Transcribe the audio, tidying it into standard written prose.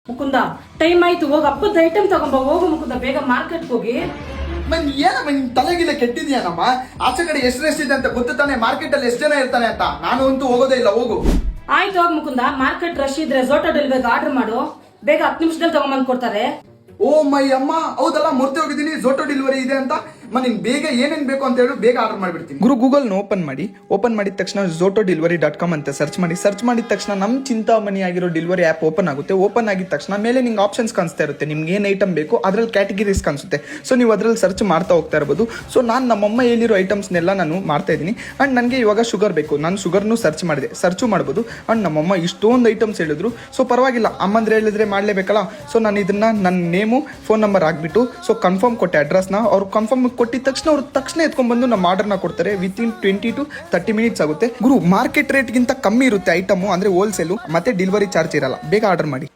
Mukunda time ಆಯ್ತು, ಹೋಗಿ ಹಬ್ಬದ ಐಟಮ್ ತಗೊಂಬ. ಹೋಗು ಮುಕುಂದ, ಬೇಗ ಮಾರ್ಕೆಟ್ ಹೋಗಿ. ಏನಮ್ಮ ನಿನ್ ತಲೆಗಿಲ್ಲ ಕೆಟ್ಟಿದ್ಯಾನಮ್ಮ? ಆಚೆ ಕಡೆ ಎಷ್ಟು ಇದೆ ಅಂತ ಗೊತ್ತು ತಾನೆ? ಮಾರ್ಕೆಟ್ ಅಲ್ಲಿ ಎಷ್ಟು ಜನ ಇರ್ತಾನೆ ಅಂತ. ನಾನು ಅಂತೂ ಹೋಗೋದೇ ಇಲ್ಲ, ಹೋಗು. ಆಯ್ತು ಹೋಗ್ ಮುಕುಂದ, ಮಾರ್ಕೆಟ್ ರಶ್ ಇದ್ರೆ ಝೋಟೋ ಡೆಲಿವರಿಗೆ ಆರ್ಡರ್ ಮಾಡು, ಬೇಗ 10 ನಿಮಿಷದಲ್ಲಿ ತಗೊಂಬಂದ್ ಕೊಡ್ತಾರೆ. ಓ ಮೈ ಅಮ್ಮ, ಹೌದಲ್ಲ, ಮರ್ತೆ ಹೋಗಿದ್ದೀನಿ ಝೋಟೋ ಡೆಲಿವರಿ ಇದೆ ಅಂತ. ನಿನ್ ಬೇಗ ಏನೇನ್ ಬೇಕು ಅಂತ ಹೇಳಿ ಬೇಗ ಆರ್ಡರ್ ಮಾಡ್ಬಿಡ್ತೀನಿ. ಗುರು ಗೂಗಲ್ ಓಪನ್ ಮಾಡಿದ ತಕ್ಷಣ zotoDelivery.com ಅಂತ ಸರ್ಚ್ ಮಾಡಿದ ತಕ್ಷಣ ನಮ್ ಚಿಂತಾಮಣಿ ಆಗಿರೋ ಡೆಲಿವರಿ ಆಪ್ ಓಪನ್ ಆಗುತ್ತೆ. ಓಪನ್ ಆಗಿದ ತಕ್ಷಣ ಮೇಲೆ ನಿಮ್ಗೆ ಆಪ್ಷನ್ಸ್ ಕಾಣಿಸ್ತಾ ಇರುತ್ತೆ, ನಿಮ್ಗೆ ಏನ್ ಐಟಮ್ ಬೇಕು ಅದ್ರಲ್ಲಿ ಕ್ಯಾಟಗರೀಸ್ ಕಾಣಿಸುತ್ತೆ. ಸೊ ನೀವು ಅದ್ರಲ್ಲಿ ಸರ್ಚ್ ಮಾಡ್ತಾ ಹೋಗ್ತಾ ಇರಬಹುದು. ಸೊ ನಾನು ನಮ್ಮಮ್ಮ ಹೇಳಿರೋ ಐಟಮ್ಸ್ನೆಲ್ಲ ನಾನು ಮಾಡ್ತಾ ಇದ್ದೀನಿ. ಅಂಡ್ ನನಗೆ ಇವಾಗ ಶುಗರ್ ಬೇಕು, ನಾನು ಶುಗರ್ನು ಸರ್ಚ್ ಮಾಡ್ಬೋದು. ಅಂಡ್ ನಮ್ಮಮ್ಮ ಇಷ್ಟೊಂದು ಐಟಮ್ಸ್ ಹೇಳಿದ್ರು. ಸೊ ಪರವಾಗಿಲ್ಲ, ಅಮ್ಮಂದ್ರೆ ಹೇಳಿದ್ರೆ ಮಾಡ್ಲೇಬೇಕಲ್ಲ. ಸೊ ನಾನು ಇದನ್ನ ನನ್ನ ನೇಮು ಫೋನ್ ನಂಬರ್ ಹಾಕ್ಬಿಟ್ಟು ಸೊ ಕನ್ಫರ್ಮ್ ಕೊಟ್ಟೆ ಅಡ್ರೆಸ್ನ. ಅವ್ರು ಕನ್ಫರ್ಮ್ ಕೊಟ್ಟಿದ ತಕ್ಷಣ ಅವ್ರು ತಕ್ಷಣ ಎತ್ಕೊಂಡ್ಬಂದು ನಮ್ಮ ಆರ್ಡರ್ನ ಕೊಡ್ತಾರೆ. ವಿತಿನ್ 20 to 30 ಮಿನಿಟ್ಸ್ ಆಗುತ್ತೆ. ಗುರು ಮಾರ್ಕೆಟ್ ರೇಟ್ಗಿಂತ ಕಮ್ಮಿ ಇರುತ್ತೆ ಐಟಮು, ಅಂದ್ರೆ ಹೋಲ್ಸೇಲು, ಮತ್ತೆ ಡೆಲಿವರಿ ಚಾರ್ಜ್ ಇರಲ್ಲ. ಬೇಗ ಆರ್ಡರ್ ಮಾಡಿ.